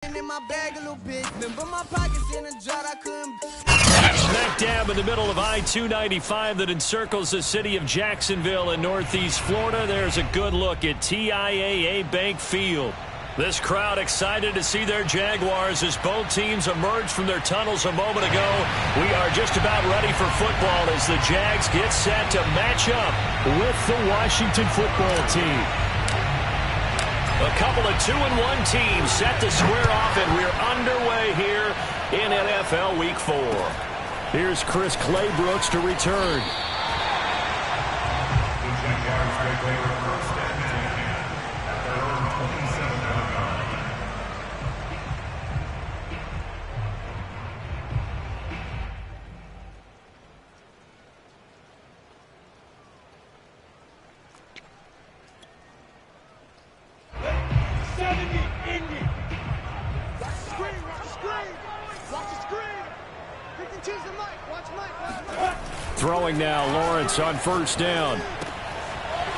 In my bag a little bit. Remember my pockets in a jar, I couldn't. Smack dab in the middle of I-295 that encircles the city of Jacksonville in northeast Florida. There's a good look at TIAA Bank Field. This crowd excited to see their Jaguars as both teams emerged from their tunnels a moment ago. We are just about ready for football as the Jags get set to match up with the Washington football team. A couple of 2-1 teams set to square off, and we're underway here in NFL Week 4. Here's Chris Claybrooks to return. Throwing now, Lawrence on first down.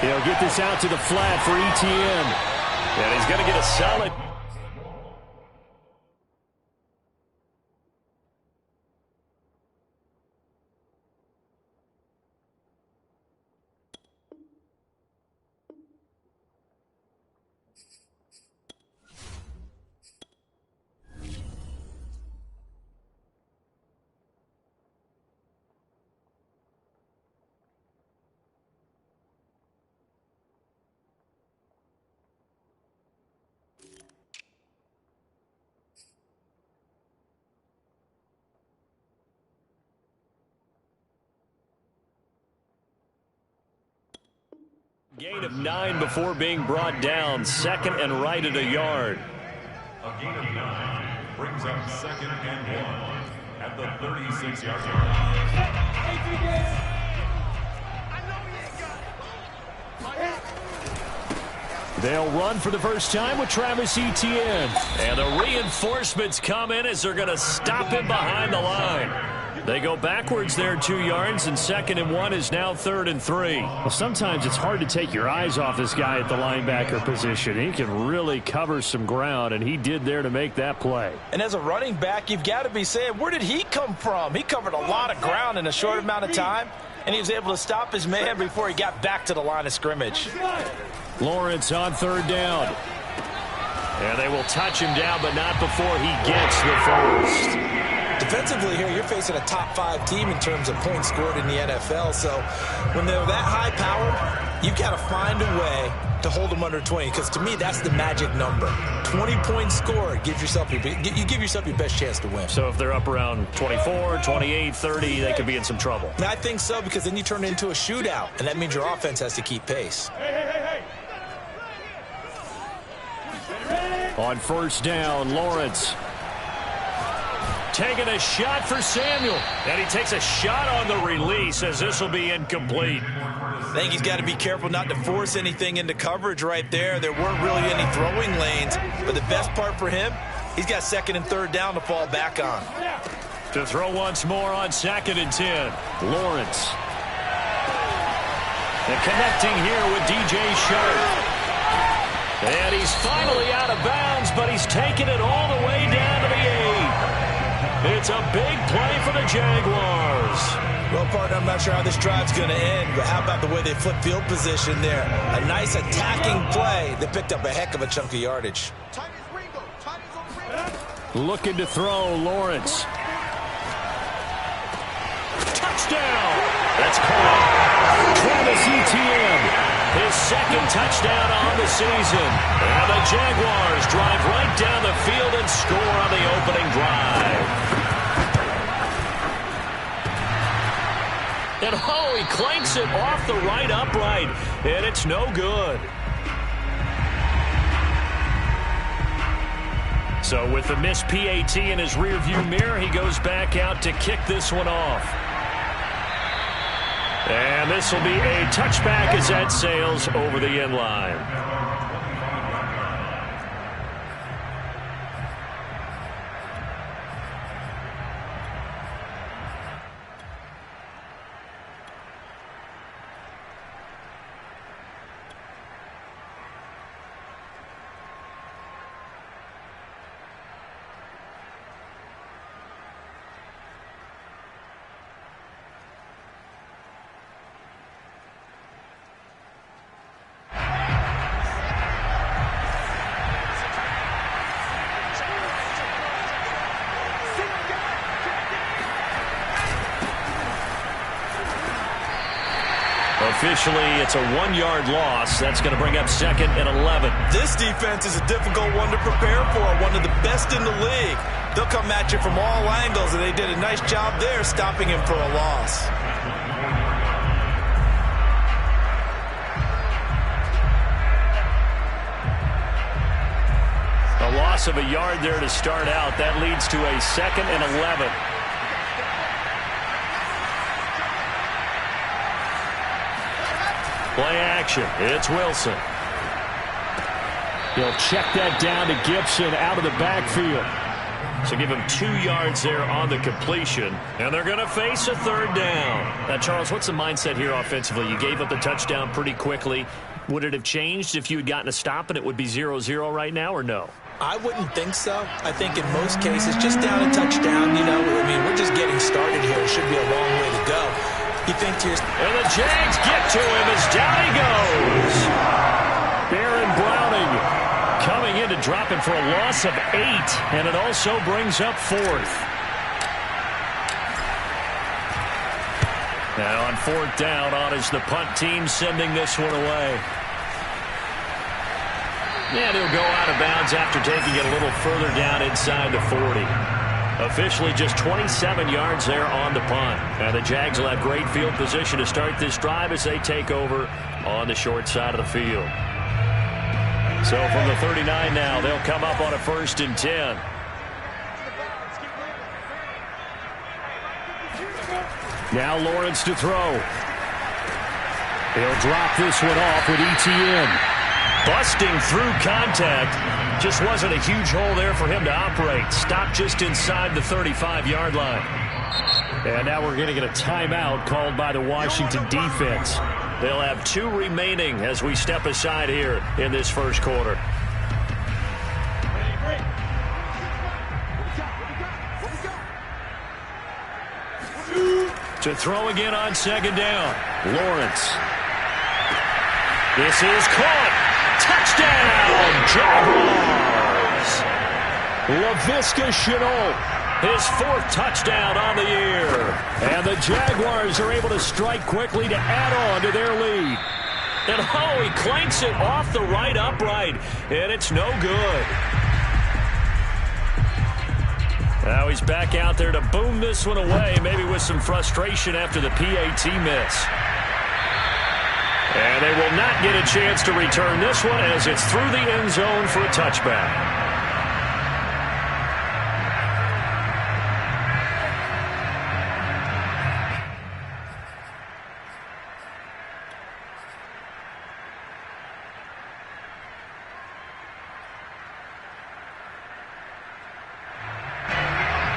He'll get this out to the flat for Etienne. And he's going to get a solid. Gain of 9 before being brought down. Second and right at a yard. A gain of 9 brings up second and 1 at the 36-yard line. They'll run for the first time with Travis Etienne. And the reinforcements come in as they're going to stop him behind the line. They go backwards there 2 yards, and second and 1 is now third and 3. Well, sometimes it's hard to take your eyes off this guy at the linebacker position. He can really cover some ground, and he did there to make that play. And as a running back, you've got to be saying, where did he come from? He covered a lot of ground in a short amount of time, and he was able to stop his man before he got back to the line of scrimmage. Lawrence on third down. And they will touch him down, but not before he gets the first. Defensively here, you're facing a top-5 team in terms of points scored in the NFL. So when they're that high-powered, you've got to find a way to hold them under 20. Because to me, that's the magic number. 20 points scored, you give yourself your best chance to win. So if they're up around 24, 28, 30, they could be in some trouble. And I think so, because then you turn it into a shootout, and that means your offense has to keep pace. On first down, Lawrence. Taking a shot for Samuel. And he takes a shot on the release as this will be incomplete. I think he's got to be careful not to force anything into coverage right there. There weren't really any throwing lanes. But the best part for him, he's got second and third down to fall back on. To throw once more on second and 10. Lawrence. And connecting here with DJ Sharp. And he's finally out of bounds, but he's taken it all the way down to the 8. It's a big play for the Jaguars. Well, partner, I'm not sure how this drive's going to end, but how about the way they flip field position there? A nice attacking play that picked up a heck of a chunk of yardage. Looking to throw, Lawrence. Touchdown! That's caught. Travis Etienne. His second touchdown on the season. And the Jaguars drive right down the field and score on the opening drive. And oh, he clanks it off the right upright. And it's no good. So with the missed PAT in his rearview mirror, he goes back out to kick this one off. And this will be a touchback as that sails over the end line. Officially, it's a 1-yard loss. That's going to bring up 2nd and 11. This defense is a difficult one to prepare for, one of the best in the league. They'll come at you from all angles, and they did a nice job there stopping him for a loss. A loss of a yard there to start out. That leads to a 2nd and 11. Play action. It's Wilson. He'll check that down to Gibson out of the backfield. So give him 2 yards there on the completion. And they're going to face a 3rd down. Now, Charles, what's the mindset here offensively? You gave up the touchdown pretty quickly. Would it have changed if you had gotten a stop and it would be 0-0 right now, or no? I wouldn't think so. I think in most cases, just down a touchdown, we're just getting started here. It should be a long way to go. You think to yourself, and the Jags get to him as down he goes. Baron Browning coming in to drop him for a loss of 8, and it also brings up 4th. Now on 4th down, on is the punt team sending this one away. And he'll go out of bounds after taking it a little further down inside the 40. Officially just 27 yards there on the punt. And the Jags will have great field position to start this drive as they take over on the short side of the field. So from the 39 now, they'll come up on a 1st and 10. Now Lawrence to throw. He'll drop this one off with ETN. Busting through contact. Just wasn't a huge hole there for him to operate. Stopped just inside the 35-yard line. And now we're going to get a timeout called by the Washington defense. They'll have 2 remaining as we step aside here in this first quarter. To throw again on 2nd down. Lawrence. This is caught. Touchdown, Jaguars! Laviska Shenault, his 4th touchdown on the year. And the Jaguars are able to strike quickly to add on to their lead. And he clanks it off the right upright, and it's no good. Now he's back out there to boom this one away, maybe with some frustration after the PAT miss. And they will not get a chance to return this one as it's through the end zone for a touchback.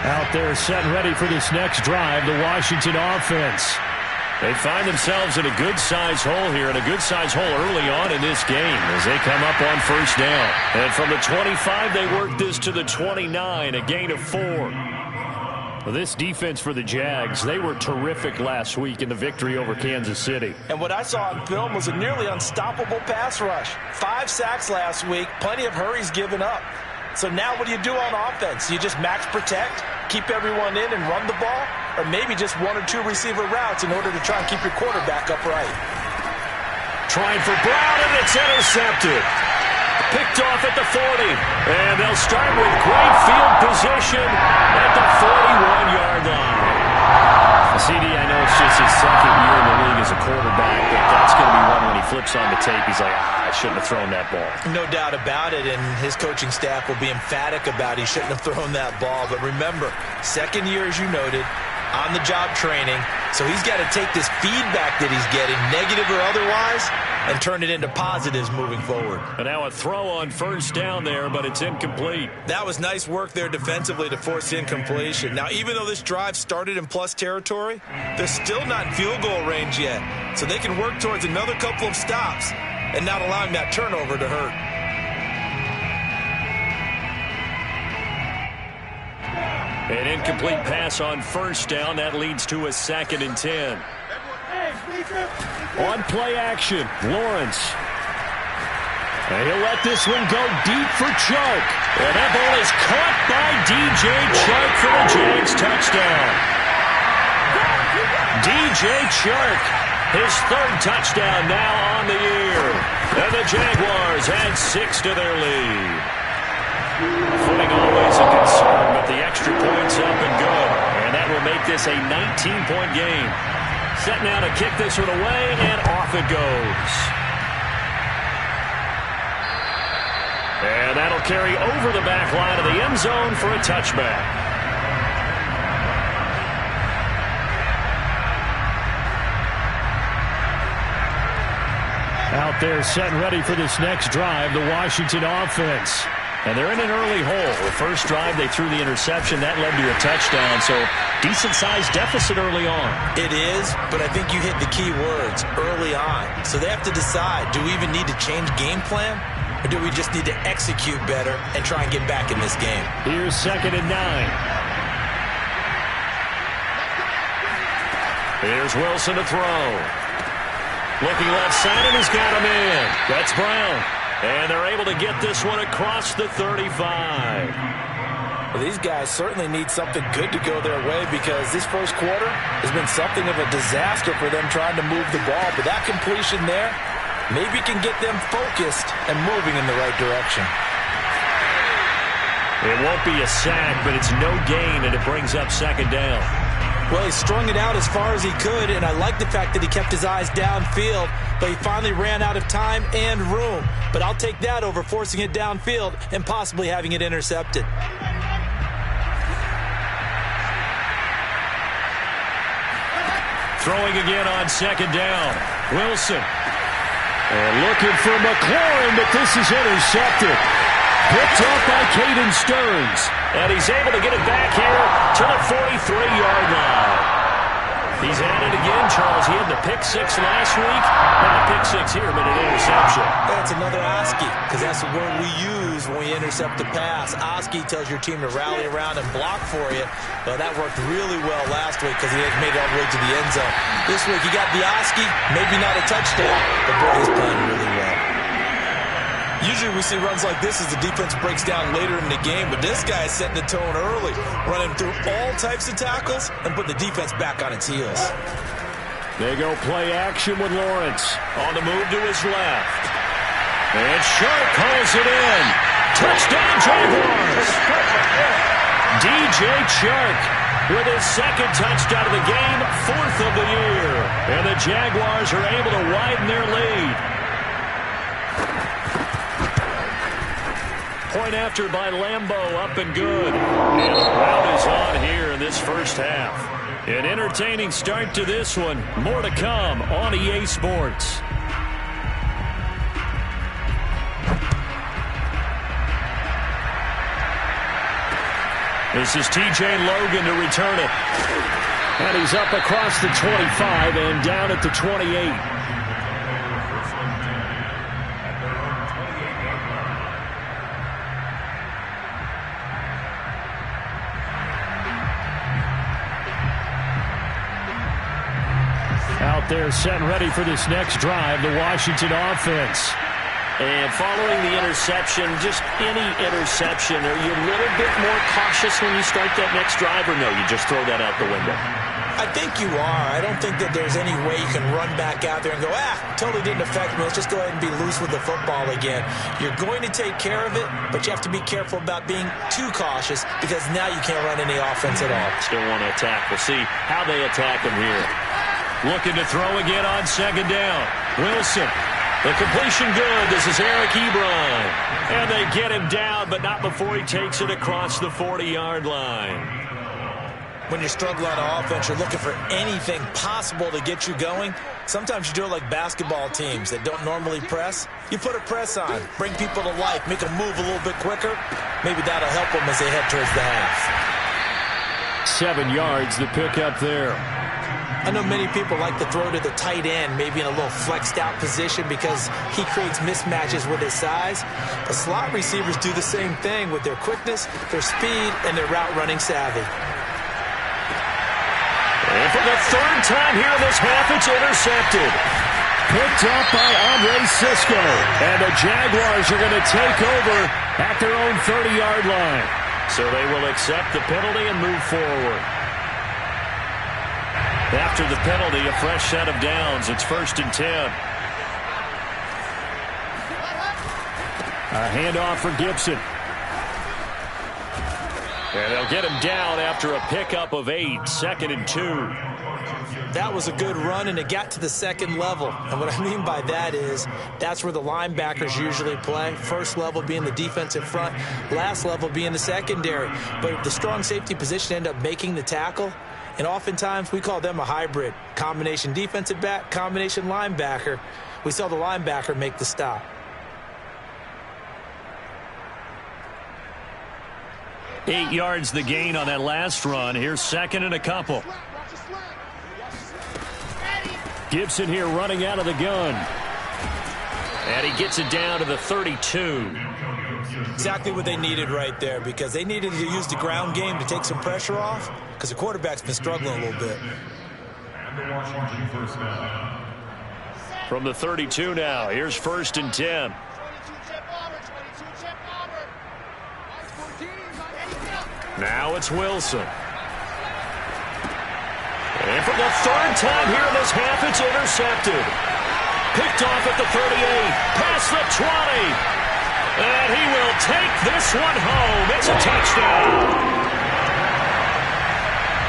Out there set and ready for this next drive, the Washington offense. They find themselves in a good-sized hole here, and a good-sized hole early on in this game as they come up on 1st down. And from the 25, they work this to the 29, a gain of 4. Well, this defense for the Jags, they were terrific last week in the victory over Kansas City. And what I saw on film was a nearly unstoppable pass rush. 5 sacks last week, plenty of hurries given up. So now what do you do on offense? You just max protect, keep everyone in and run the ball, or maybe just 1 or 2 receiver routes in order to try and keep your quarterback upright. Trying for Brown, and it's intercepted. Picked off at the 40. And they'll start with great field position at the 41-yard line. CD, I know it's just his 2nd year in the league as a quarterback, but that's going to be one when he flips on the tape. He's like, I shouldn't have thrown that ball. No doubt about it, and his coaching staff will be emphatic about he shouldn't have thrown that ball. But remember, 2nd year, as you noted, on-the-job training, so he's got to take this feedback that he's getting, negative or otherwise, and turn it into positives moving forward. And now a throw on 1st down there, but it's incomplete. That was nice work there defensively to force incompletion. Now, even though this drive started in plus territory, they're still not in field goal range yet, so they can work towards another couple of stops and not allowing that turnover to hurt. An incomplete pass on 1st down. That leads to a 2nd and 10. On play action, Lawrence. And he'll let this one go deep for Chark. And that ball is caught by DJ Chark for the Jags touchdown. DJ Chark, His third touchdown now on the year. And the Jaguars add 6 to their lead. Footing always a concern, but the extra point's up and good. And that will make this a 19-point game. Set now to kick this one away, and off it goes. And that'll carry over the back line of the end zone for a touchback. Out there set and ready for this next drive, the Washington offense. And they're in an early hole. The first drive, they threw the interception. That led to a touchdown, so decent-sized deficit early on. It is, but I think you hit the key words, early on. So they have to decide, do we even need to change game plan? Or do we just need to execute better and try and get back in this game? Here's 2nd and 9. Here's Wilson to throw. Looking left side, and he's got him in. That's Brown. And they're able to get this one across the 35. Well, these guys certainly need something good to go their way because this first quarter has been something of a disaster for them trying to move the ball. But that completion there maybe can get them focused and moving in the right direction. It won't be a sack, but it's no gain, and it brings up 2nd down. Well, he strung it out as far as he could, and I like the fact that he kept his eyes downfield, but he finally ran out of time and room. But I'll take that over forcing it downfield and possibly having it intercepted. Throwing again on 2nd down. Wilson. And looking for McLaurin, but this is intercepted. Picked up by Caden Stearns. And he's able to get it back here to the 43-yard line. He's at it again, Charles. He had the pick 6 last week. Not a pick 6 here, but an interception. That's another Oski, because that's the word we use when we intercept the pass. Oski tells your team to rally around and block for you. Well, that worked really well last week because he had made it all the way to the end zone. This week, you got the Oski, maybe not a touchdown, but boy, he's playing really well. Usually we see runs like this as the defense breaks down later in the game, but this guy is setting the tone early, running through all types of tackles and putting the defense back on its heels. They go play action with Lawrence. On the move to his left. And Sharp calls it in. Touchdown, Jaguars! DJ Chark with his 2nd touchdown of the game, 4th of the year. And the Jaguars are able to widen their lead. Point after by Lambeau, up and good. And the crowd is on here in this first half. An entertaining start to this one. More to come on EA Sports. This is TJ Logan to return it. And he's up across the 25 and down at the 28. Out there set and ready for this next drive, the Washington offense. And following the interception, just any interception, are you a little bit more cautious when you start that next drive, or no, you just throw that out the window? I think you are. I don't think that there's any way you can run back out there and go, totally didn't affect me. Let's just go ahead and be loose with the football again. You're going to take care of it, but you have to be careful about being too cautious because now you can't run any offense at all. Still want to attack. We'll see how they attack him here. Looking to throw again on 2nd down. Wilson. The completion good. This is Eric Ebron. And they get him down, but not before he takes it across the 40-yard line. When you're struggling on offense, you're looking for anything possible to get you going. Sometimes you do it like basketball teams that don't normally press. You put a press on, bring people to life, make them move a little bit quicker. Maybe that'll help them as they head towards the half. 7 yards, the pickup there. I know many people like to throw to the tight end, maybe in a little flexed out position because he creates mismatches with his size. But slot receivers do the same thing with their quickness, their speed, and their route running savvy. And for the 3rd time here in this half, it's intercepted. Picked up by Andre Sisco. And the Jaguars are going to take over at their own 30-yard line. So they will accept the penalty and move forward. After the penalty, a fresh set of downs. It's 1st and 10. A handoff for Gibson. And they'll get him down after a pickup of 8. 2nd and 2. That was a good run, and it got to the second level. And what I mean by that is that's where the linebackers usually play. First level being the defensive front, last level being the secondary. But the strong safety position ended up making the tackle. And oftentimes we call them a hybrid. Combination defensive back, combination linebacker. We saw the linebacker make the stop. Eight yards the gain on that last run. Here's 2nd and a couple. Gibson here running out of the gun. And he gets it down to the 32. Exactly what they needed right there, because they needed to use the ground game to take some pressure off, because the quarterback's been struggling a little bit. And the Washington first down. From the 32 now, here's 1st and 10. Now it's Wilson. And for the 3rd time here in this half, it's intercepted. Picked off at the 38, past the 20. And he will take this one home. It's a touchdown.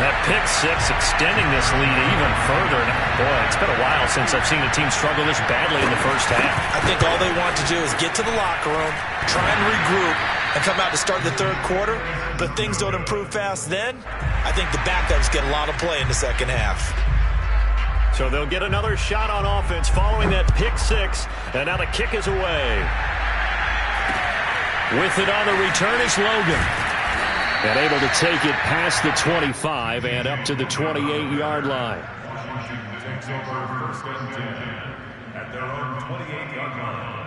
That pick six extending this lead even further. Boy, it's been a while since I've seen a team struggle this badly in the first half. I think all they want to do is get to the locker room, try and regroup, and come out to start the third quarter. But if things don't improve fast then, I think the backups get a lot of play in the second half. So they'll get another shot on offense following that pick six. And now the kick is away. With it on the return is Logan. And able to take it past the 25 and up to the 28-yard line. Washington takes over 1st and 10 at their own 28-yard line.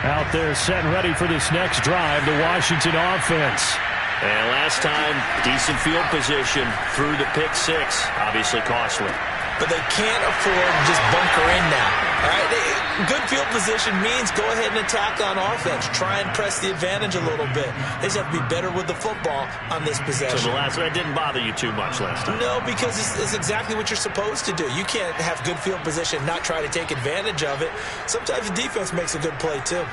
Out there set and ready for this next drive, the Washington offense. And last time, decent field position through the pick six. Obviously costly. But they can't afford to just bunker in now. All right? Good field position means go ahead and attack on offense. Try and press the advantage a little bit. They just have to be better with the football on this possession. So that didn't bother you too much last time? No, because it's exactly what you're supposed to do. You can't have good field position, not try to take advantage of it. Sometimes the defense makes a good play, too.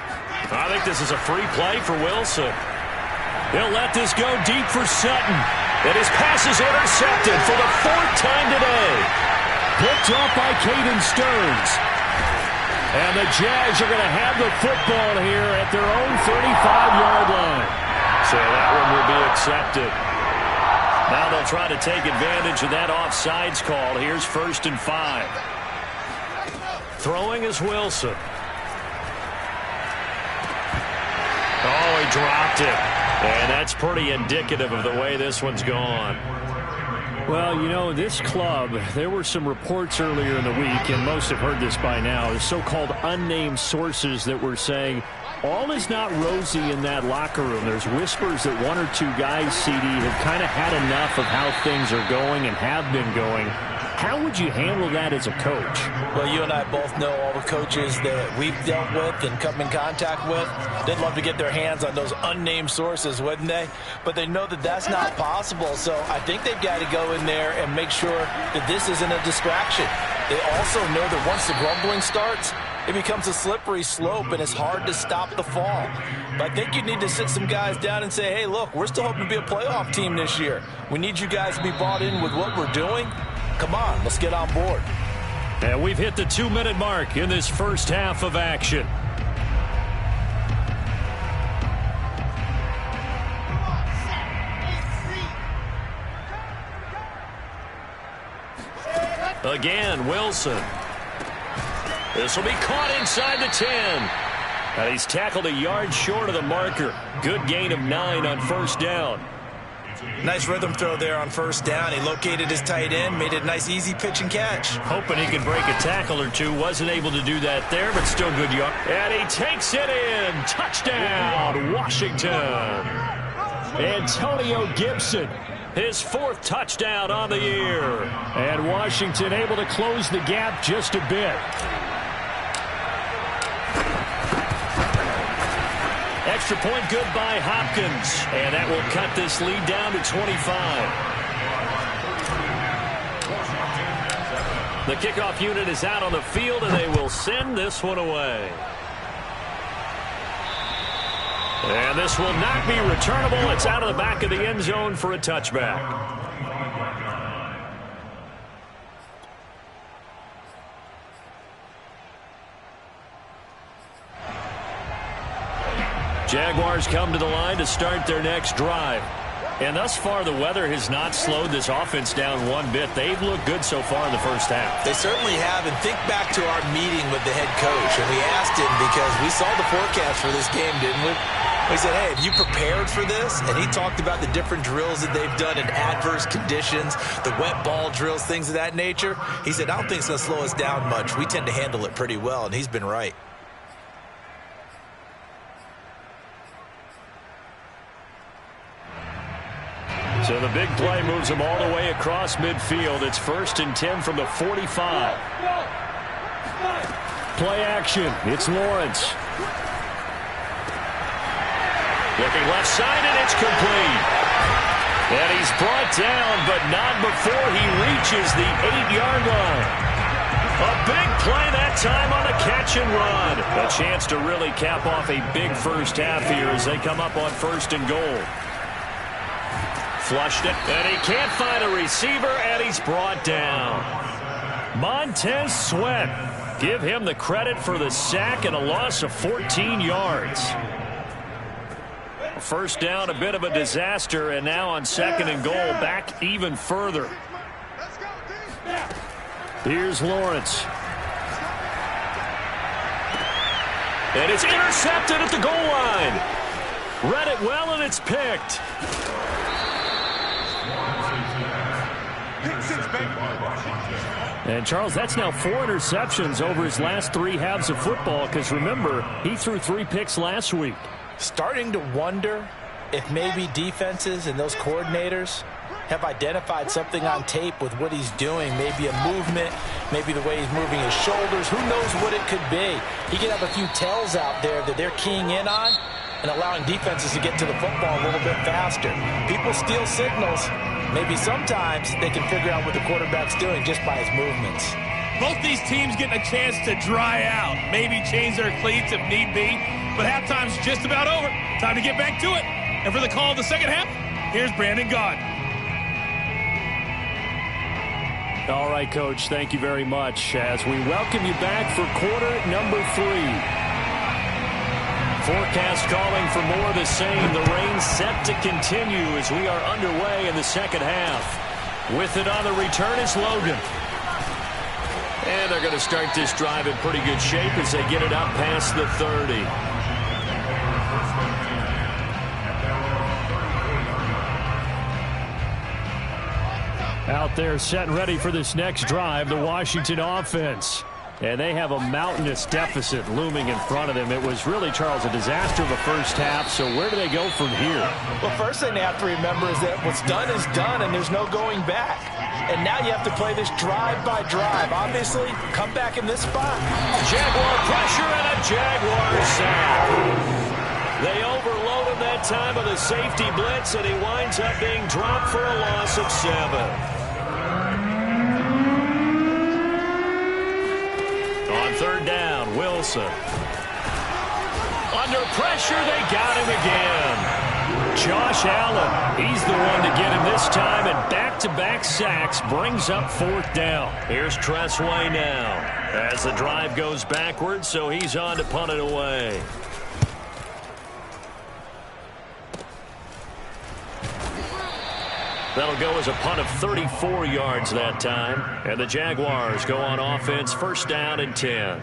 I think this is a free play for Wilson. He'll let this go deep for Sutton. And his pass is intercepted for the 4th time today. Picked off by Caden Stearns. And the Jags are going to have the football here at their own 35-yard line. So that one will be accepted. Now they'll try to take advantage of that offsides call. Here's 1st and 5. Throwing is Wilson. Oh, he dropped it. And that's pretty indicative of the way this one's gone. Well, you know, this club, there were some reports earlier in the week, and most have heard this by now, so-called unnamed sources that were saying all is not rosy in that locker room. There's whispers that one or two guys, CD, have kind of had enough of how things are going and have been going. How would you handle that as a coach? Well, you and I both know all the coaches that we've dealt with and come in contact with. They'd love to get their hands on those unnamed sources, wouldn't they? But they know that that's not possible, so I think they've got to go in there and make sure that this isn't a distraction. They also know that once the grumbling starts, it becomes a slippery slope, and it's hard to stop the fall. But I think you need to sit some guys down and say, hey, look, we're still hoping to be a playoff team this year. We need you guys to be bought in with what we're doing. Come on, let's get on board. And we've hit the 2-minute mark in this first half of action. Again, Wilson. This will be caught inside the 10. And he's tackled a yard short of the marker. Good gain of 9 on 1st down. Nice rhythm throw there on 1st down. He located his tight end, made it a nice easy pitch and catch. Hoping he could break a tackle or two. Wasn't able to do that there, but still good yard. And he takes it in. Touchdown, Washington. Antonio Gibson. His 4th touchdown on the year. And Washington able to close the gap just a bit. Extra point good by Hopkins. And that will cut this lead down to 25. The kickoff unit is out on the field, and they will send this one away. And this will not be returnable. It's out of the back of the end zone for a touchback. Jaguars come to the line to start their next drive. And thus far, the weather has not slowed this offense down one bit. They've looked good so far in the first half. They certainly have. And think back to our meeting with the head coach. And we asked him, because we saw the forecast for this game, didn't we? We said, hey, have you prepared for this? And he talked about the different drills that they've done in adverse conditions, the wet ball drills, things of that nature. He said, I don't think it's going to slow us down much. We tend to handle it pretty well, and he's been right. So the big play moves them all the way across midfield. It's 1st and 10 from the 45. Play action. It's Lawrence. Looking left side, and it's complete. And he's brought down, but not before he reaches the 8-yard line. A big play that time on the catch and run. A chance to really cap off a big first half here as they come up on 1st and goal. Flushed it, and he can't find a receiver, and he's brought down. Montez Sweat. Give him the credit for the sack and a loss of 14 yards. First down, a bit of a disaster, and now on 2nd and goal, back even further. Here's Lawrence. And it's intercepted at the goal line. Read it well, and it's picked. And, Charles, that's now 4 interceptions over his last 3 halves of football, because, remember, he threw 3 picks last week. Starting to wonder if maybe defenses and those coordinators have identified something on tape with what he's doing. Maybe a movement, maybe the way he's moving his shoulders. Who knows what it could be? He could have a few tells out there that they're keying in on and allowing defenses to get to the football a little bit faster. People steal signals. Maybe sometimes they can figure out what the quarterback's doing just by his movements. Both these teams getting a chance to dry out, maybe change their cleats if need be, but halftime's just about over. Time to get back to it. And for the call of the second half, here's Brandon Gaudin. All right, Coach, thank you very much as we welcome you back for quarter number 3. Forecast calling for more of the same. The rain set to continue as we are underway in the second half. With it on the return is Logan. And they're going to start this drive in pretty good shape as they get it up past the 30. Out there set and ready for this next drive, the Washington offense. And they have a mountainous deficit looming in front of them. It was really, Charles, a disaster of a first half. So where do they go from here? Well, first thing they have to remember is that what's done is done, and there's no going back. And now you have to play this drive by drive. Obviously, come back in this spot. Jaguar pressure and a Jaguar sack. They overload him that time with a safety blitz, and he winds up being dropped for a loss of 7. On 3rd down, Wilson. Under pressure, they got him again. Josh Allen, he's the one to get him this time, and back-to-back sacks brings up 4th down. Here's Tressway now as the drive goes backwards, so he's on to punt it away. That'll go as a punt of 34 yards that time. And the Jaguars go on offense, 1st down and 10.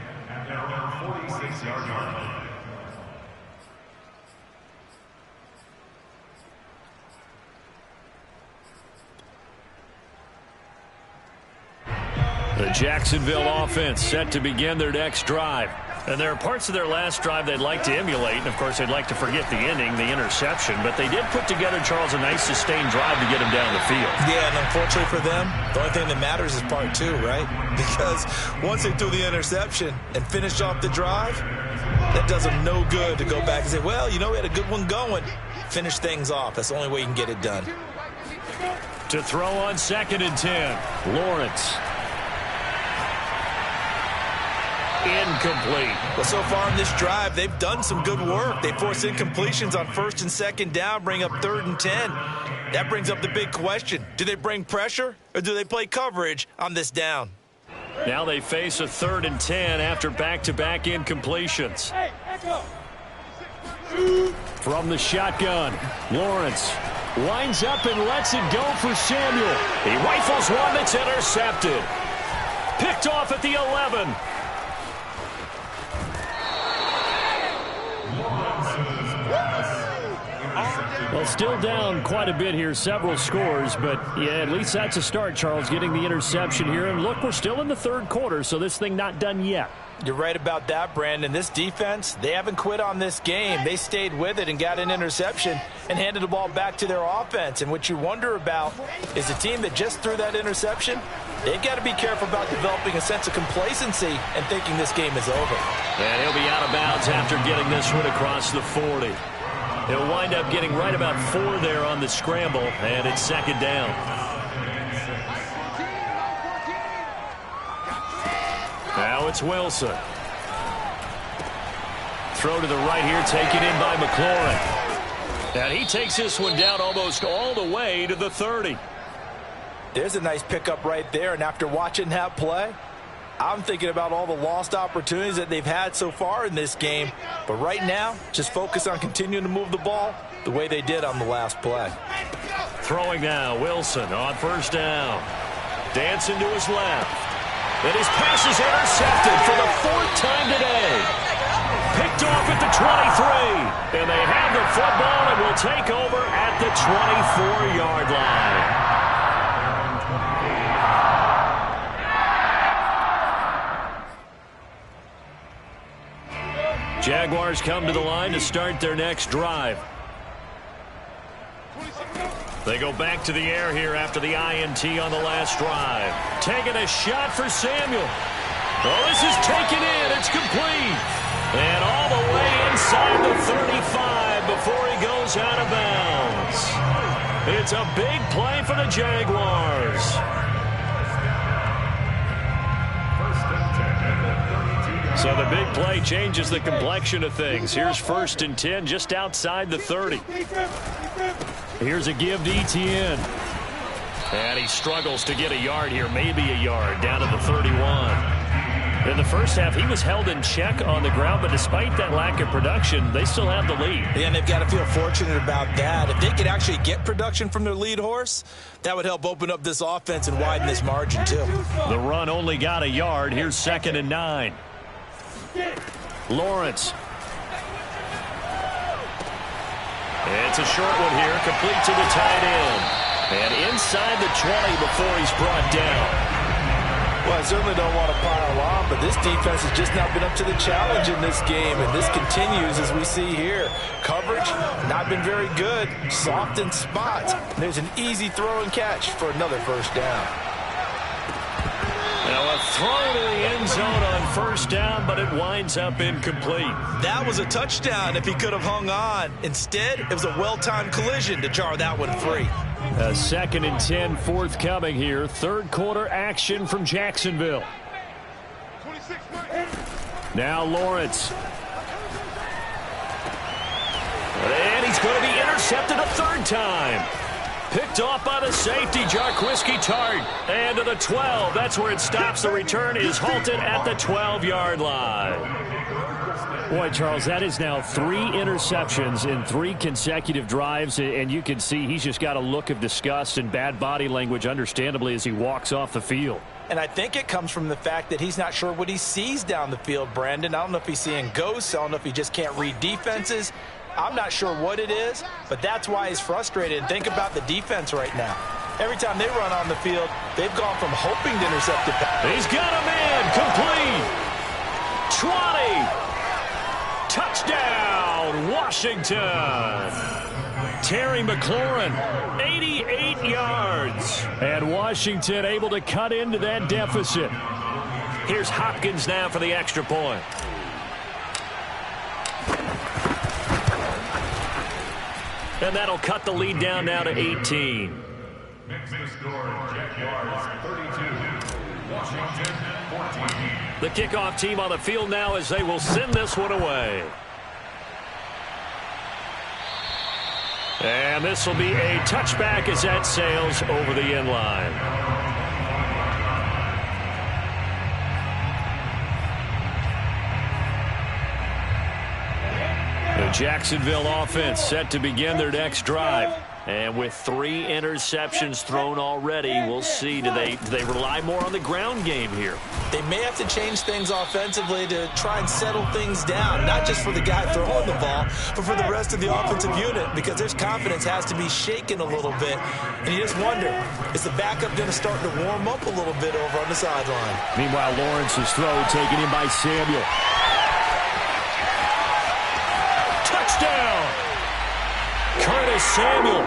The Jacksonville offense set to begin their next drive. And there are parts of their last drive they'd like to emulate. And, of course, they'd like to forget the ending, the interception. But they did put together, Charles, a nice sustained drive to get them down the field. Yeah, and unfortunately for them, the only thing that matters is part 2, right? Because once they threw the interception and finished off the drive, That does them no good to go back and say, well, you know, we had a good one going. Finish things off. That's the only way you can get it done. To throw on 2nd and 10. Lawrence. Incomplete. Well, so far in this drive, they've done some good work. They force incompletions on 1st and 2nd down, bring up 3rd and 10. That brings up the big question. Do they bring pressure or do they play coverage on this down? Now they face a 3rd and 10 after back-to-back incompletions. From the shotgun, Lawrence winds up and lets it go for Samuel. He rifles one that's intercepted. Picked off at the 11. Well, still down quite a bit here, several scores, but yeah, at least that's a start, Charles, getting the interception here. And look, we're still in the 3rd quarter, so this thing not done yet. You're right about that, Brandon. This defense, they haven't quit on this game. They stayed with it and got an interception and handed the ball back to their offense. And what you wonder about is a team that just threw that interception, they've got to be careful about developing a sense of complacency and thinking this game is over. And he'll be out of bounds after getting this one across the 40. He'll wind up getting right about 4 there on the scramble, and it's 2nd down. Now it's Wilson. Throw to the right here, taken in by McLaurin. And he takes this one down almost all the way to the 30. There's a nice pickup right there, and after watching that play, I'm thinking about all the lost opportunities that they've had so far in this game. But right now, just focus on continuing to move the ball the way they did on the last play. Throwing now, Wilson on 1st down. Dancing to his left. And his pass is intercepted for the 4th time today. Picked off at the 23. And they have the football and will take over at the 24-yard line. Jaguars come to the line to start their next drive. They go back to the air here after the INT on the last drive. Taking a shot for Samuel. Oh, this is taken in. It's complete. And all the way inside the 35 before he goes out of bounds. It's a big play for the Jaguars. So the big play changes the complexion of things. Here's 1st and 10 just outside the 30. Here's a give to Etienne. And he struggles to get a yard here, maybe a yard, down to the 31. In the first half, he was held in check on the ground, but despite that lack of production, they still have the lead. Yeah, and they've got to feel fortunate about that. If they could actually get production from their lead horse, that would help open up this offense and widen this margin, too. The run only got a yard. Here's 2nd and 9. Lawrence. It's a short one here, complete to the tight end. And inside the 20 before he's brought down. Well, I certainly don't want to pile on, but this defense has just not been up to the challenge in this game, and this continues as we see here. Coverage, not been very good. Soft in spots. There's an easy throw and catch for another 1st down. Now a throw to the end zone on 1st down, but it winds up incomplete. That was a touchdown if he could have hung on. Instead, it was a well-timed collision to jar that one free. A 2nd and 10 forthcoming here. 3rd quarter action from Jacksonville. Now Lawrence. And he's going to be intercepted a 3rd time. Picked off by the safety, Jarquiski Tart. And to the 12. That's where it stops. The return is halted at the 12-yard line. Boy, Charles, that is now 3 interceptions in 3 consecutive drives, and you can see he's just got a look of disgust and bad body language, understandably, as he walks off the field. And I think it comes from the fact that he's not sure what he sees down the field, Brandon. I don't know if he's seeing ghosts. I don't know if he just can't read defenses. I'm not sure what it is, but that's why he's frustrated. And think about the defense right now. Every time they run on the field, they've gone from hoping to intercept the pass. He's got a man complete. 20. Touchdown, Washington. Terry McLaurin, 88 yards. And Washington able to cut into that deficit. Here's Hopkins now for the extra point. And that'll cut the lead down now to 18. Makes the score Jaguars 32, Washington 14. The kickoff team on the field now as they will send this one away. And this will be a touchback as that sails over the end line. The Jacksonville offense set to begin their next drive. And with 3 interceptions thrown already, we'll see. Do they rely more on the ground game here? They may have to change things offensively to try and settle things down, not just for the guy throwing the ball, but for the rest of the offensive unit, because their confidence has to be shaken a little bit. And you just wonder, is the backup going to start to warm up a little bit over on the sideline? Meanwhile, Lawrence's throw taken in by Samuel. Touchdown! Curtis Samuel,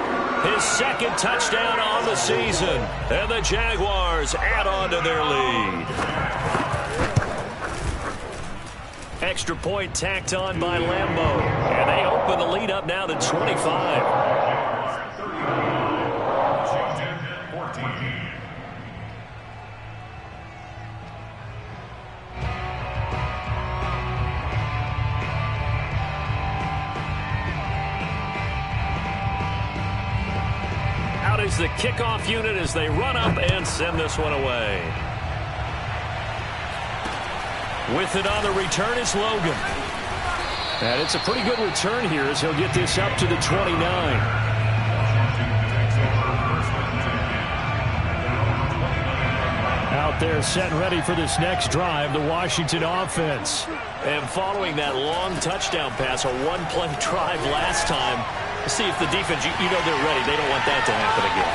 his second touchdown on the season. And the Jaguars add on to their lead. Extra point tacked on by Lambeau. And they open the lead up now to 25. Washington 14. Is the kickoff unit as they run up and send this one away. With it on the return is Logan. And it's a pretty good return here as he'll get this up to the 29. Out there set and ready for this next drive, the Washington offense. And following that long touchdown pass, a one-play drive last time, see if the defense, you know they're ready. They don't want that to happen again.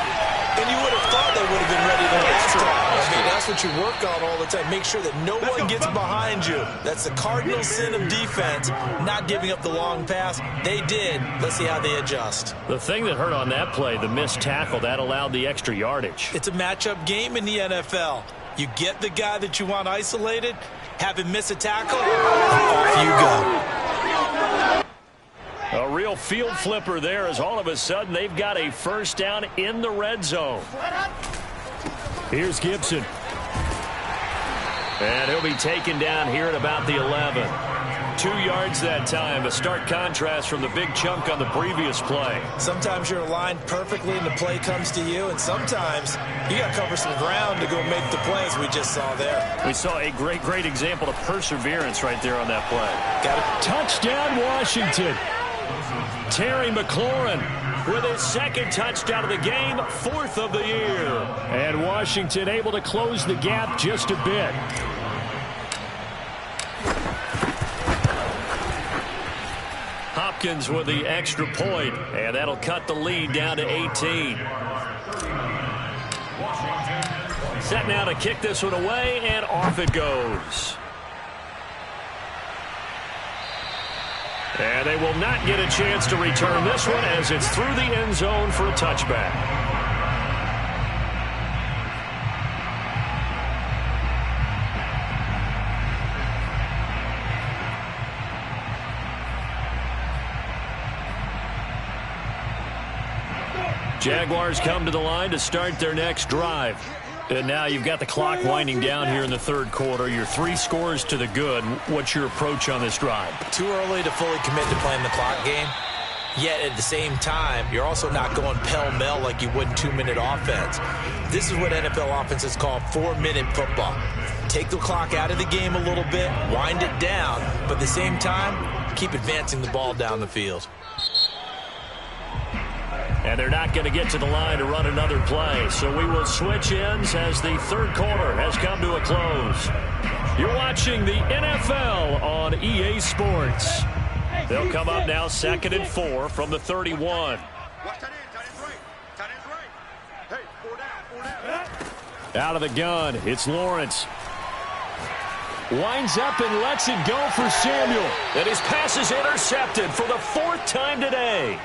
And you would have thought they would have been ready the last time. I mean, that's what you work on all the time. Make sure that no one gets behind you. That's the cardinal sin of defense, not giving up the long pass. They did. Let's see how they adjust. The thing that hurt on that play, the missed tackle, that allowed the extra yardage. It's a matchup game in the NFL. You get the guy that you want isolated, have him miss a tackle, off you go. A real field flipper there as all of a sudden they've got a first down in the red zone. Here's Gibson. And he'll be taken down here at about the 11. 2 yards that time. A stark contrast from the big chunk on the previous play. Sometimes you're aligned perfectly and the play comes to you, and sometimes you got to cover some ground to go make the plays we just saw there. We saw a great example of perseverance right there on that play. Got it. Touchdown, Washington. Terry McLaurin with his second touchdown of the game, 4th of the year. And Washington able to close the gap just a bit. Hopkins with the extra point, and that'll cut the lead down to 18. Set now to kick this one away, and off it goes. And they will not get a chance to return this one as it's through the end zone for a touchback. Jaguars come to the line to start their next drive. And now you've got the clock winding down here in the third quarter. You're 3 scores to the good. What's your approach on this drive? Too early to fully commit to playing the clock game. Yet at the same time, you're also not going pell-mell like you would in 2-minute offense. This is what NFL offenses call 4-minute football. Take the clock out of the game a little bit, wind it down, but at the same time, keep advancing the ball down the field. And they're not going to get to the line to run another play. So we will switch ends as the third quarter has come to a close. You're watching the NFL on EA Sports. They'll come up now 2nd and 4 from the 31. Out of the gun, it's Lawrence. Winds up and lets it go for Samuel. And his pass is intercepted for the 4th time today.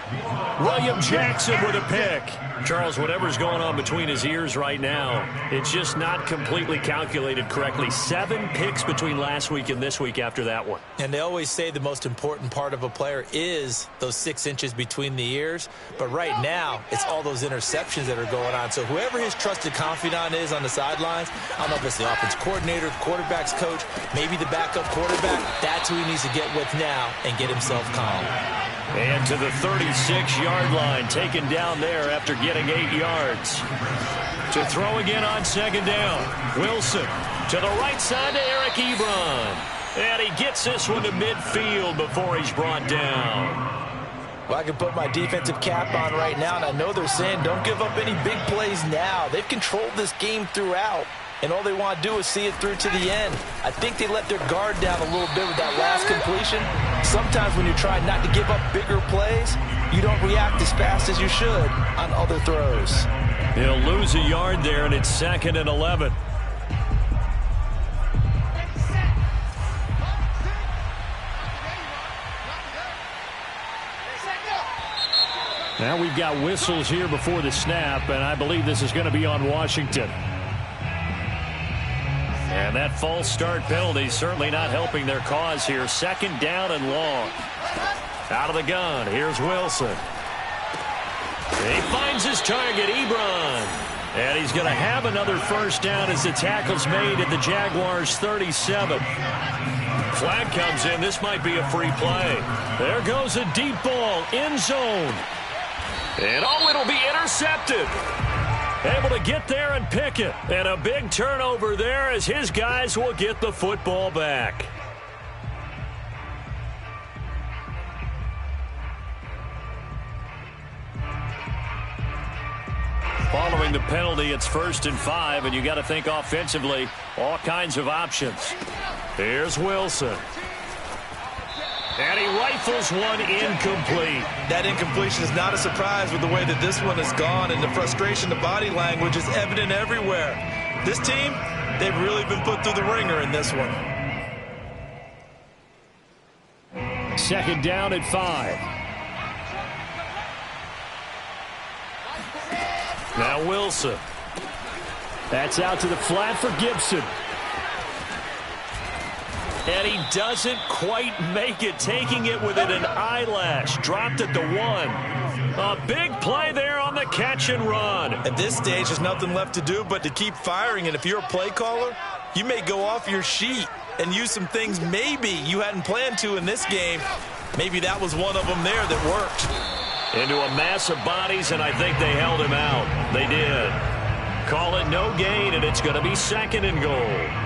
William Jackson with a pick. Charles, whatever's going on between his ears right now, it's just not completely calculated correctly. 7 picks between last week and this week after that one. And they always say the most important part of a player is those 6 inches between the ears. But right now, it's all those interceptions that are going on. So whoever his trusted confidant is on the sidelines, I don't know if it's the offense coordinator, the quarterback's coach, maybe the backup quarterback, that's who he needs to get with now and get himself calm. And to the 36-yard line, taken down there after getting 8 yards. To throw again on 2nd down. Wilson to the right side to Eric Ebron. And he gets this one to midfield before he's brought down. Well, I can put my defensive cap on right now, and I know they're saying don't give up any big plays now. They've controlled this game throughout, and all they want to do is see it through to the end. I think they let their guard down a little bit with that last completion. Sometimes when you try not to give up bigger plays, you don't react as fast as you should on other throws. He'll lose a yard there, and it's 2nd and 11. Now we've got whistles here before the snap, and I believe this is going to be on Washington. And that false start penalty certainly not helping their cause here. 2nd down and long. Out of the gun, here's Wilson. He finds his target, Ebron. And he's going to have another 1st down as the tackle's made at the Jaguars' 37. Flag comes in. This might be a free play. There goes a deep ball, end zone. And oh, it'll be intercepted. Able to get there and pick it. And a big turnover there as his guys will get the football back. Following the penalty, it's 1st and 5, and you got to think offensively, all kinds of options. Here's Wilson. And he rifles one incomplete. That incompletion is not a surprise with the way that this one has gone, and the frustration, the body language is evident everywhere. This team, they've really been put through the ringer in this one. 2nd down at 5. Now Wilson. That's out to the flat for Gibson. And he doesn't quite make it, taking it within an eyelash. Dropped at the 1. A big play there on the catch and run. At this stage, there's nothing left to do but to keep firing. And if you're a play caller, you may go off your sheet and use some things maybe you hadn't planned to in this game. Maybe that was one of them there that worked. Into a mass of bodies, and I think they held him out. They did. Call it no gain, and it's going to be 2nd and goal.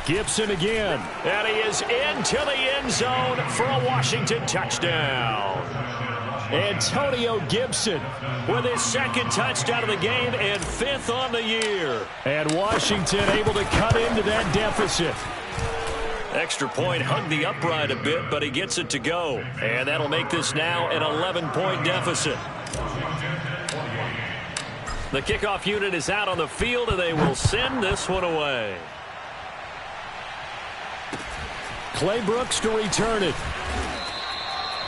Gibson again. And he is into the end zone for a Washington touchdown. Antonio Gibson With his 2nd touchdown of the game and 5th on the year. And Washington able to cut into that deficit. Extra point hugged the upright a bit, but he gets it to go. And that'll make this now an 11-point deficit. The kickoff unit is out on the field, and they will send this one away. Clay Brooks to return it.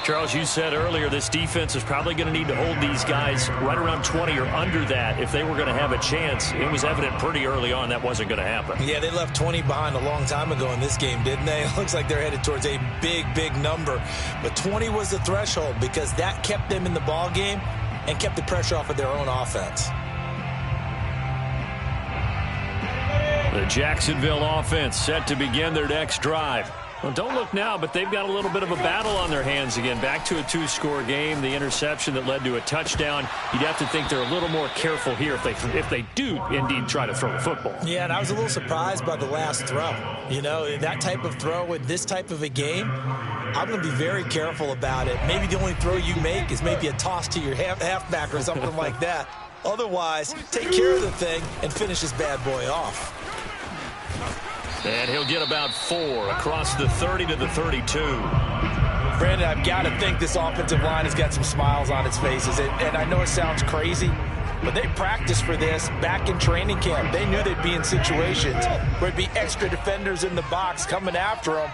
Charles, you said earlier this defense is probably going to need to hold these guys right around 20 or under that if they were going to have a chance. It was evident pretty early on that wasn't going to happen. Yeah, they left 20 behind a long time ago in this game, didn't they? It looks like they're headed towards a big, big number. But 20 was the threshold because that kept them in the ball game and kept the pressure off of their own offense. The Jacksonville offense set to begin their next drive. Well, don't look now, but they've got a little bit of a battle on their hands again. Back to a 2-score game. The interception that led to a touchdown. You'd have to think they're a little more careful here if they do indeed try to throw the football. Yeah, and I was a little surprised by the last throw. You know, that type of throw in this type of a game, I'm going to be very careful about it. Maybe the only throw you make is maybe a toss to your halfback or something like that. Otherwise, take care of the thing and finish this bad boy off. And he'll get about 4 across the 30 to the 32. Brandon, I've got to think this offensive line has got some smiles on its faces. And I know it sounds crazy, but they practiced for this back in training camp. They knew they'd be in situations where there'd be extra defenders in the box coming after them,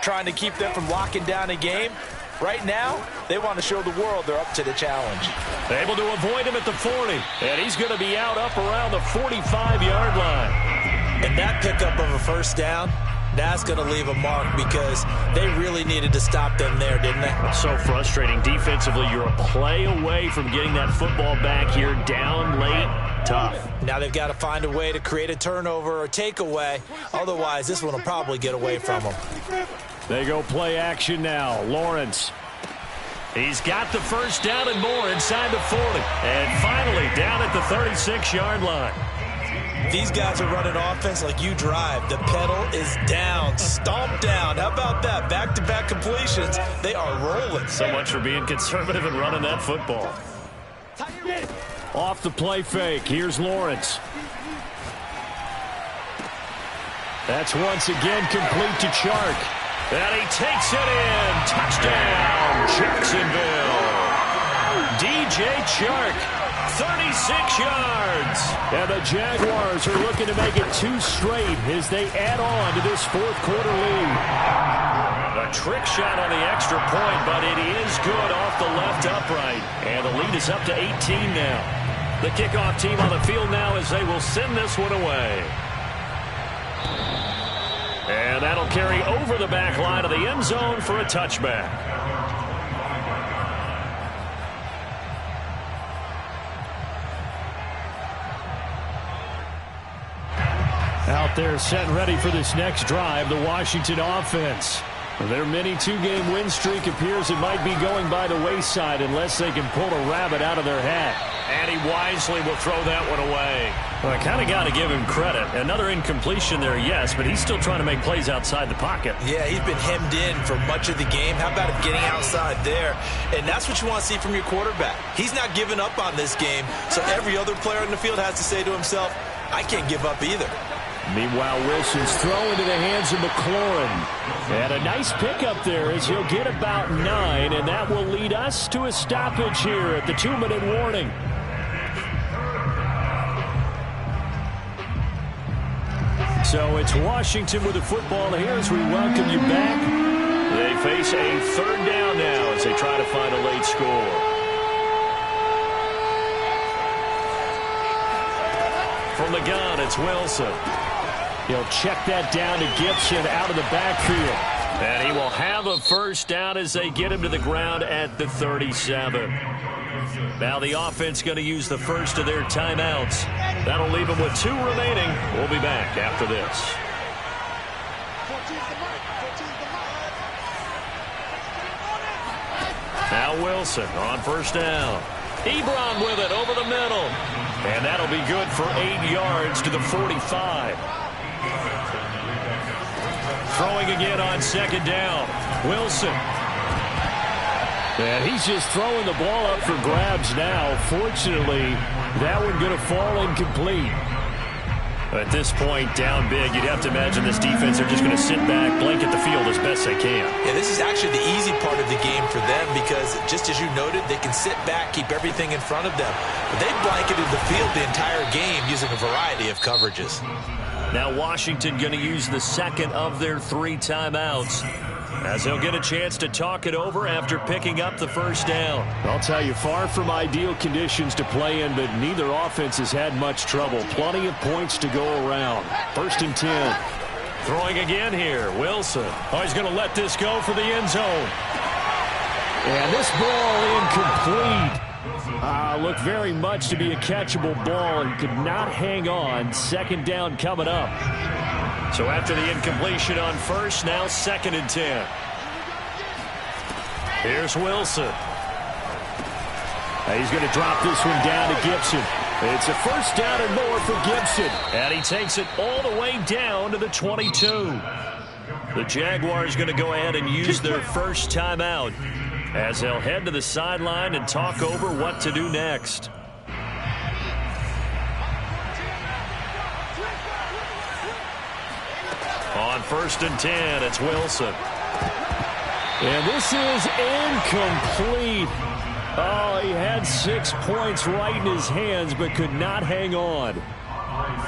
trying to keep them from locking down a game. Right now, they want to show the world they're up to the challenge. Able to avoid him at the 40, and he's going to be out up around the 45-yard line. And that pickup of a first down, that's going to leave a mark because they really needed to stop them there, didn't they? It's so frustrating. Defensively, you're a play away from getting that football back here down late. Tough. Now they've got to find a way to create a turnover or takeaway. Otherwise, this one will probably get away from them. They go play action now. Lawrence. He's got the first down and more inside the 40. And finally down at the 36-yard line. These guys are running offense like you drive. The pedal is down, stomped down. How about that? Back-to-back completions. They are rolling. So much for being conservative and running that football. Off the play fake. Here's Lawrence. That's once again complete to Chark. And he takes it in. Touchdown, Jacksonville. DJ Chark, 36 yards. And the Jaguars are looking to make it 2 straight as they add on to this fourth-quarter lead. A trick shot on the extra point, but it is good off the left upright. And the lead is up to 18 now. The kickoff team on the field now as they will send this one away. And that'll carry over the back line of the end zone for a touchback. Out there set and ready for this next drive, the Washington offense. Their mini 2-game win streak appears it might be going by the wayside unless they can pull a rabbit out of their hat. And he wisely will throw that one away. Well, I kind of got to give him credit. Another incompletion there, yes, but he's still trying to make plays outside the pocket. Yeah, he's been hemmed in for much of the game. How about him getting outside there? And that's what you want to see from your quarterback. He's not giving up on this game, so every other player in the field has to say to himself, I can't give up either. Meanwhile, Wilson's throw into the hands of McLaurin. And a nice pickup there as he'll get about 9, and that will lead us to a stoppage here at the 2-minute warning. So it's Washington with the football here as we welcome you back. They face a third down now as they try to find a late score. From the gun, it's Wilson. He'll check that down to Gibson out of the backfield. And he will have a first down as they get him to the ground at the 37. Now the offense going to use the first of their timeouts. That'll leave them with 2 remaining. We'll be back after this. Now Wilson on first down. Ebron with it over the middle. And that'll be good for 8 yards to the 45. Throwing again on second down. Wilson. And he's just throwing the ball up for grabs now. Fortunately, that one going to fall incomplete. At this point, down big, you'd have to imagine this defense are just going to sit back, blanket the field as best they can. Yeah, this is actually the easy part of the game for them because, just as you noted, they can sit back, keep everything in front of them. But they blanketed the field the entire game using a variety of coverages. Now Washington going to use the second of their 3 timeouts as they'll get a chance to talk it over after picking up the first down. I'll tell you, far from ideal conditions to play in, but neither offense has had much trouble. Plenty of points to go around. 1st and 10. Throwing again here, Wilson. Oh, he's going to let this go for the end zone. And this ball incomplete. Looked very much to be a catchable ball and could not hang on. 2nd down coming up. So after the incompletion on first, now 2nd and 10. Here's Wilson. He's going to drop this one down to Gibson. It's a first down and more for Gibson. And he takes it all the way down to the 22. The Jaguars going to go ahead and use their first timeout as they'll head to the sideline and talk over what to do next. On 1st and 10, it's Wilson. And this is incomplete. Oh, he had 6 points right in his hands, but could not hang on.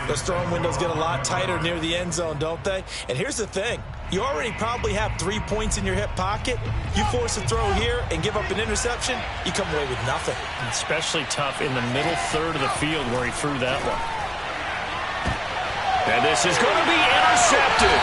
Those throwing windows get a lot tighter near the end zone, don't they? And here's the thing. You already probably have 3 points in your hip pocket. You force a throw here and give up an interception, you come away with nothing. Especially tough in the middle third of the field where he threw that one. And this is going to be intercepted.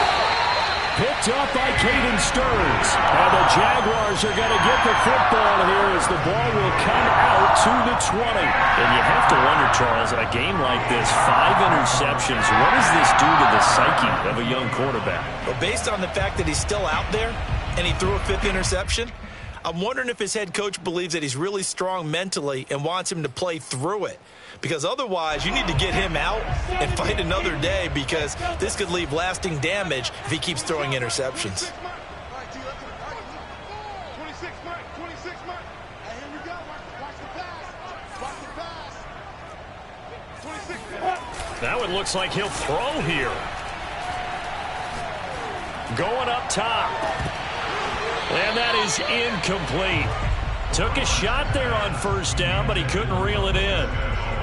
Picked up by Caden Stearns. And the Jaguars are going to get the football here as the ball will come out to the 20. And you have to wonder, Charles, a game like this, 5 interceptions, what does this do to the psyche of a young quarterback? Well, based on the fact that he's still out there and he threw a 5th interception, I'm wondering if his head coach believes that he's really strong mentally and wants him to play through it. Because otherwise, you need to get him out and fight another day because this could leave lasting damage if he keeps throwing interceptions. That one looks like he'll throw here. Going up top. And that is incomplete. Took a shot there on first down, but he couldn't reel it in.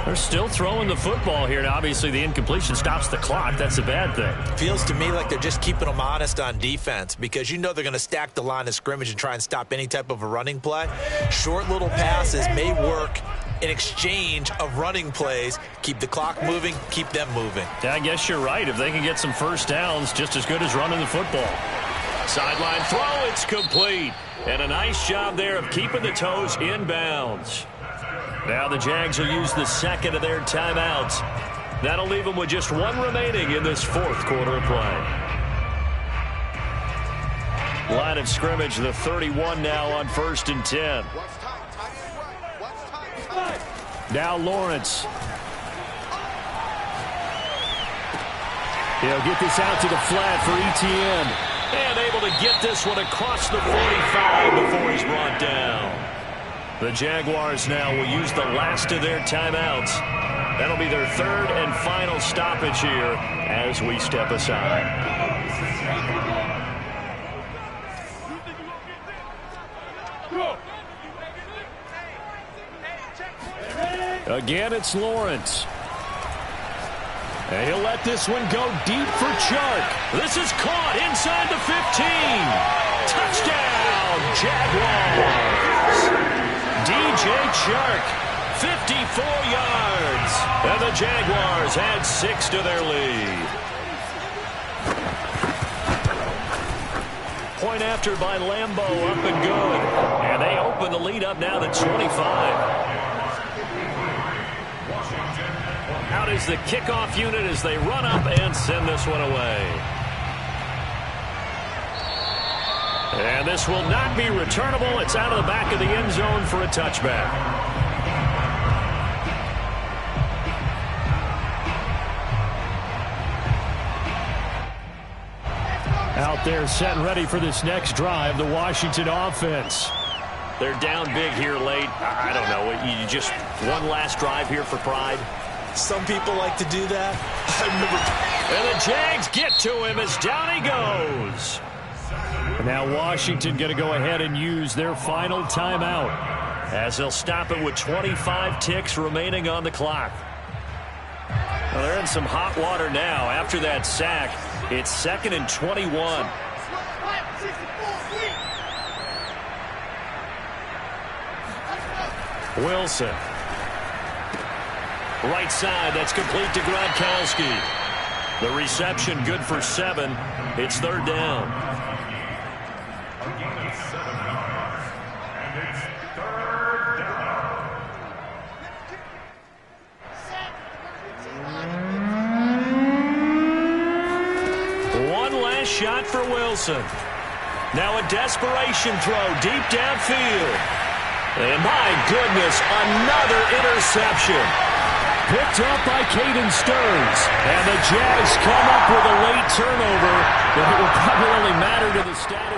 They're still throwing the football here. Now, obviously, the incompletion stops the clock. That's a bad thing. Feels to me like they're just keeping them honest on defense because you know they're going to stack the line of scrimmage and try and stop any type of a running play. Short little passes may work in exchange of running plays. Keep the clock moving, keep them moving. Yeah, I guess you're right. If they can get some first downs, just as good as running the football. Sideline throw, it's complete. And a nice job there of keeping the toes in bounds. Now the Jags will use the second of their timeouts. That'll leave them with just 1 remaining in this 4th quarter of play. Line of scrimmage, the 31 now on 1st and 10. Now Lawrence. He'll get this out to the flat for Etienne. And able to get this one across the 45 before he's brought down. The Jaguars now will use the last of their timeouts. That'll be their 3rd and final stoppage here as we step aside. Again, it's Lawrence. And he'll let this one go deep for Chark. This is caught inside the 15. Touchdown, Jaguars. DJ Chark, 54 yards. And the Jaguars add 6 to their lead. Point after by Lambeau, up and good. And they open the lead up now to 25. Out is the kickoff unit as they run up and send this one away. And this will not be returnable. It's out of the back of the end zone for a touchback. Out there set and ready for this next drive, the Washington offense. They're down big here late. I don't know. You just one last drive here for pride. Some people like to do that. And the Jags get to him as down he goes. And now Washington going to go ahead and use their final timeout as they'll stop it with 25 ticks remaining on the clock. Well, they're in some hot water now. After that sack, it's 2nd and 21. Wilson. Right side, that's complete to Gronkowski. The reception good for 7. It's 3rd down. And it's 3rd down. One last shot for Wilson. Now a desperation throw deep downfield. And my goodness, another interception. Picked up by Caden Stearns. And the Jags come up with a late turnover, but it will probably only matter to the status.